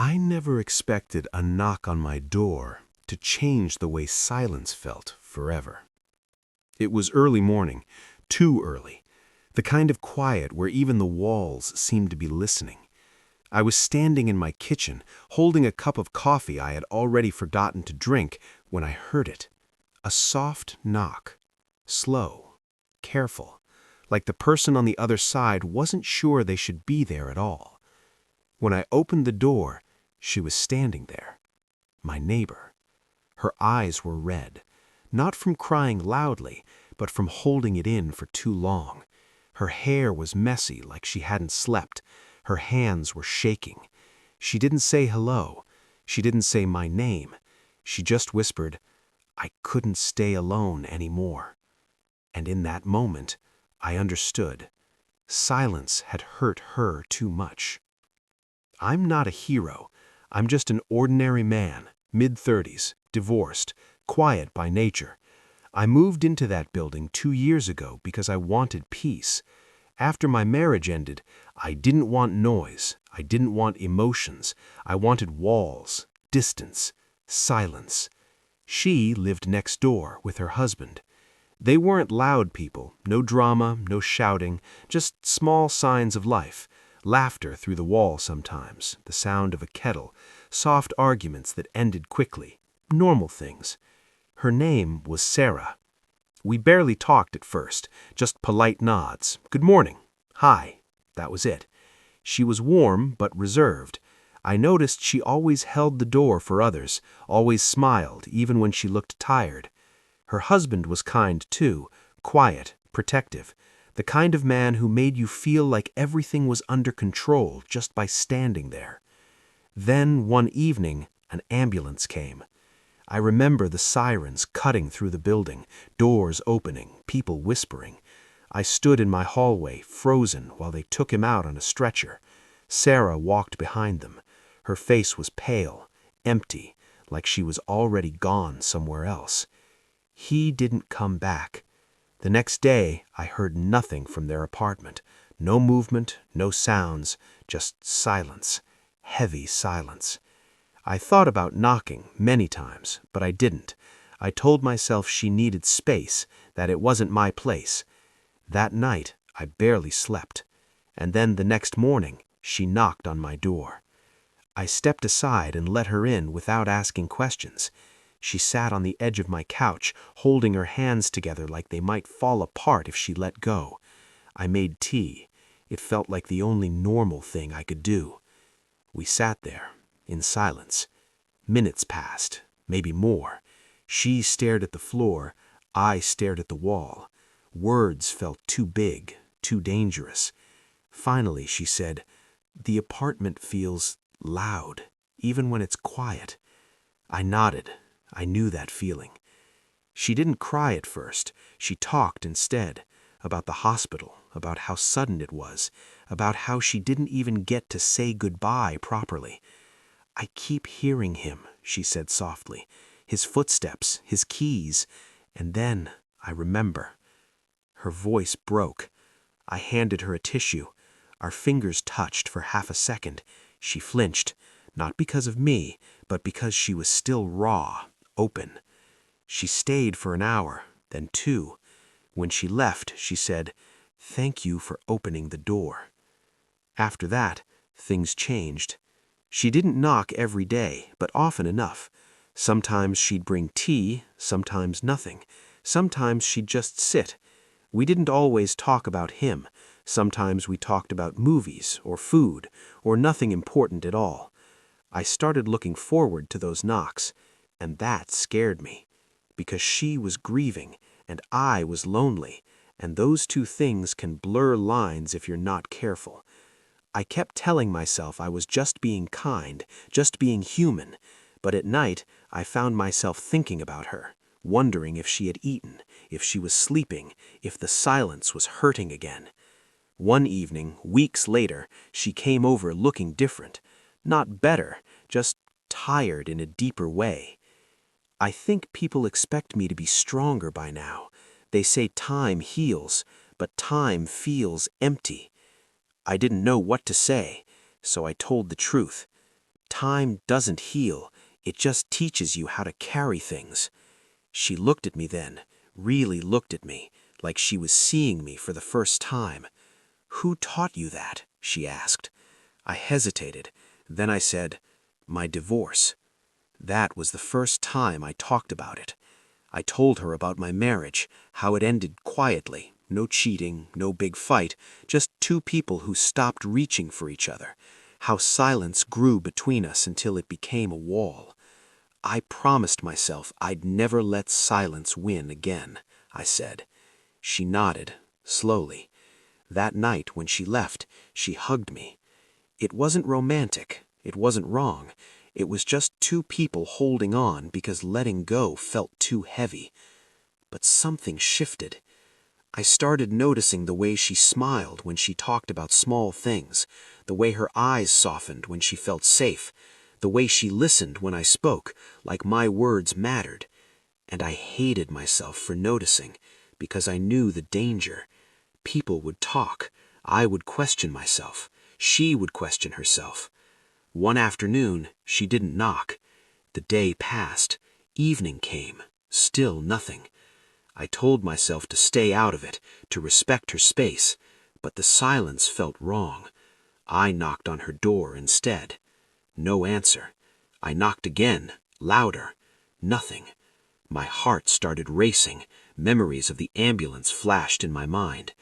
I never expected a knock on my door to change the way silence felt forever. It was early morning, too early, the kind of quiet where even the walls seemed to be listening. I was standing in my kitchen, holding a cup of coffee I had already forgotten to drink, when I heard it. A soft knock. Slow, careful, like the person on the other side wasn't sure they should be there at all. When I opened the door, she was standing there. My neighbor. Her eyes were red, not from crying loudly, but from holding it in for too long. Her hair was messy like she hadn't slept. Her hands were shaking. She didn't say hello. She didn't say my name. She just whispered, "I couldn't stay alone anymore." And in that moment, I understood. Silence had hurt her too much. I'm not a hero. I'm just an ordinary man, mid-30s, divorced, quiet by nature. I moved into that building 2 years ago because I wanted peace. After my marriage ended, I didn't want noise. I didn't want emotions. I wanted walls, distance, silence. She lived next door with her husband. They weren't loud people, no drama, no shouting, just small signs of life. Laughter through the wall sometimes, the sound of a kettle, soft arguments that ended quickly, normal things. Her name was Sarah. We barely talked at first, just polite nods. Good morning. Hi. That was it. She was warm but reserved. I noticed she always held the door for others, always smiled, even when she looked tired. Her husband was kind too, quiet, protective, the kind of man who made you feel like everything was under control just by standing there. Then one evening, an ambulance came. I remember the sirens cutting through the building, doors opening, people whispering. I stood in my hallway, frozen, while they took him out on a stretcher. Sarah walked behind them. Her face was pale, empty, like she was already gone somewhere else. He didn't come back. The next day, I heard nothing from their apartment. No movement, no sounds, just silence, heavy silence. I thought about knocking many times, but I didn't. I told myself she needed space, that it wasn't my place. That night, I barely slept. And then the next morning, she knocked on my door. I stepped aside and let her in without asking questions. She sat on the edge of my couch, holding her hands together like they might fall apart if she let go. I made tea. It felt like the only normal thing I could do. We sat there, in silence. Minutes passed, maybe more. She stared at the floor. I stared at the wall. Words felt too big, too dangerous. Finally, she said, "The apartment feels loud, even when it's quiet." I nodded. I knew that feeling. She didn't cry at first. She talked instead, about the hospital, about how sudden it was, about how she didn't even get to say goodbye properly. "I keep hearing him," she said softly, "his footsteps, his keys, and then I remember." Her voice broke. I handed her a tissue. Our fingers touched for half a second. She flinched, not because of me, but because she was still raw, open. She stayed for an hour, then 2. When she left, she said, "Thank you for opening the door." After that, things changed. She didn't knock every day, but often enough. Sometimes she'd bring tea, sometimes nothing. Sometimes she'd just sit. We didn't always talk about him. Sometimes we talked about movies or food or nothing important at all. I started looking forward to those knocks, and that scared me, because she was grieving and I was lonely, and those two things can blur lines if you're not careful. I kept telling myself I was just being kind, just being human, but at night I found myself thinking about her, wondering if she had eaten, if she was sleeping, if the silence was hurting again. One evening, weeks later, she came over looking different. Not better, just tired in a deeper way. I think people expect me to be stronger by now. They say time heals, but time feels empty. I didn't know what to say, so I told the truth. Time doesn't heal, it just teaches you how to carry things. She looked at me then, really looked at me, like she was seeing me for the first time. "Who taught you that?" she asked. I hesitated. Then I said, "My divorce." That was the first time I talked about it. I told her about my marriage, how it ended quietly, no cheating, no big fight, just two people who stopped reaching for each other, how silence grew between us until it became a wall. "I promised myself I'd never let silence win again," I said. She nodded, slowly. That night when she left, she hugged me. It wasn't romantic, it wasn't wrong. It was just two people holding on because letting go felt too heavy. But something shifted. I started noticing the way she smiled when she talked about small things, the way her eyes softened when she felt safe, the way she listened when I spoke, like my words mattered. And I hated myself for noticing, because I knew the danger. People would talk. I would question myself. She would question herself. One afternoon, she didn't knock. The day passed. Evening came. Still nothing. I told myself to stay out of it, to respect her space, but the silence felt wrong. I knocked on her door instead. No answer. I knocked again, louder. Nothing. My heart started racing. Memories of the ambulance flashed in my mind.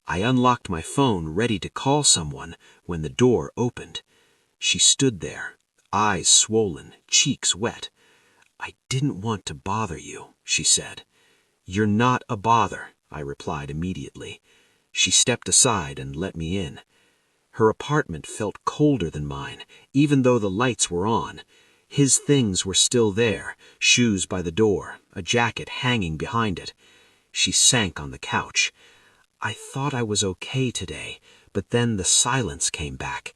I unlocked my phone, ready to call someone, when the door opened. She stood there, eyes swollen, cheeks wet. "I didn't want to bother you," she said. "You're not a bother," I replied immediately. She stepped aside and let me in. Her apartment felt colder than mine, even though the lights were on. His things were still there, shoes by the door, a jacket hanging behind it. She sank on the couch. "I thought I was okay today, but then the silence came back."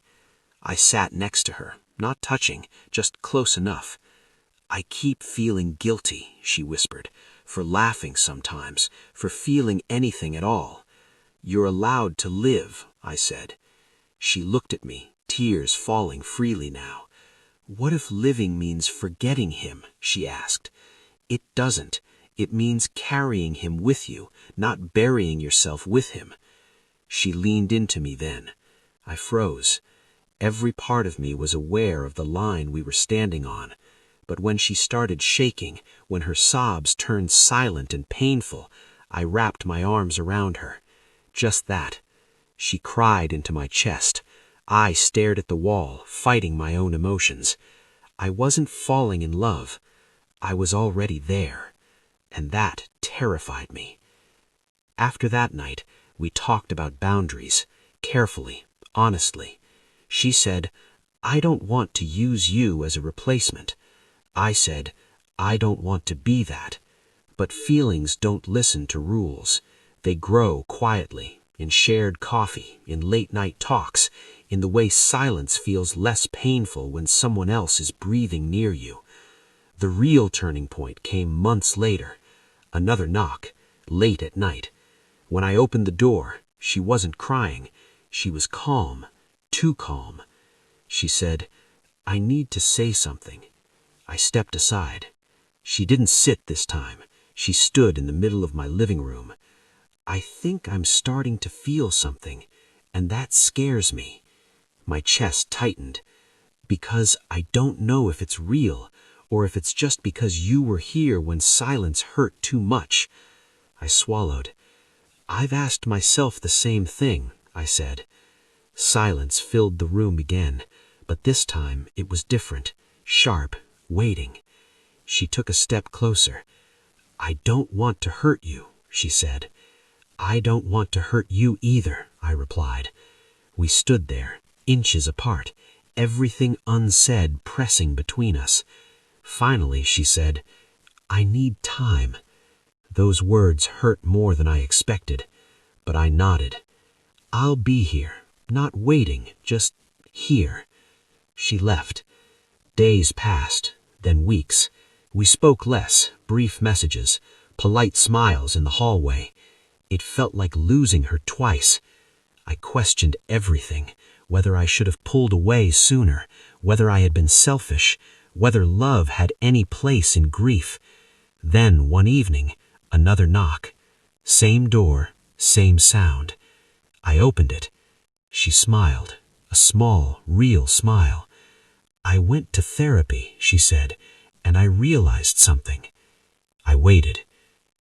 I sat next to her, not touching, just close enough. "I keep feeling guilty," she whispered, "for laughing sometimes, for feeling anything at all." "You're allowed to live," I said. She looked at me, tears falling freely now. "What if living means forgetting him?" she asked. "It doesn't. It means carrying him with you, not burying yourself with him." She leaned into me then. I froze. Every part of me was aware of the line we were standing on. But when she started shaking, when her sobs turned silent and painful, I wrapped my arms around her. Just that. She cried into my chest. I stared at the wall, fighting my own emotions. I wasn't falling in love. I was already there. And that terrified me. After that night, we talked about boundaries, carefully, honestly. She said, "I don't want to use you as a replacement." I said, "I don't want to be that." But feelings don't listen to rules. They grow quietly, in shared coffee, in late-night talks, in the way silence feels less painful when someone else is breathing near you. The real turning point came months later. Another knock, late at night. When I opened the door, she wasn't crying. She was calm, too calm. She said, "I need to say something." I stepped aside. She didn't sit this time. She stood in the middle of my living room. "I think I'm starting to feel something, and that scares me." My chest tightened. "Because I don't know if it's real, or if it's just because you were here when silence hurt too much." I swallowed. "I've asked myself the same thing," I said. Silence filled the room again, but this time it was different, sharp, waiting. She took a step closer. "I don't want to hurt you," she said. "I don't want to hurt you either," I replied. We stood there, inches apart, everything unsaid pressing between us. Finally, she said, "I need time." Those words hurt more than I expected, but I nodded. "I'll be here, not waiting, just here." She left. Days passed, then weeks. We spoke less, brief messages, polite smiles in the hallway. It felt like losing her twice. I questioned everything. whether I should have pulled away sooner, whether I had been selfish, whether love had any place in grief. Then, one evening, another knock. Same door, same sound. I opened it. She smiled, a small, real smile. "I went to therapy," she said, "and I realized something." I waited.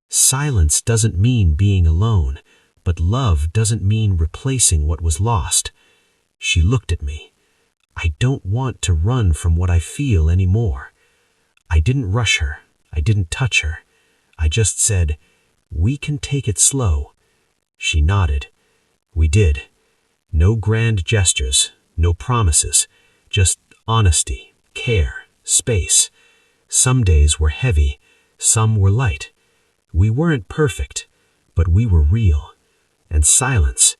Silence doesn't mean being alone, but love doesn't mean replacing what was lost. She looked at me. "I don't want to run from what I feel anymore." I didn't rush her. I didn't touch her. I just said, "We can take it slow." She nodded. We did. No grand gestures, no promises, just honesty, care, space. Some days were heavy, some were light. We weren't perfect, but we were real. And silence,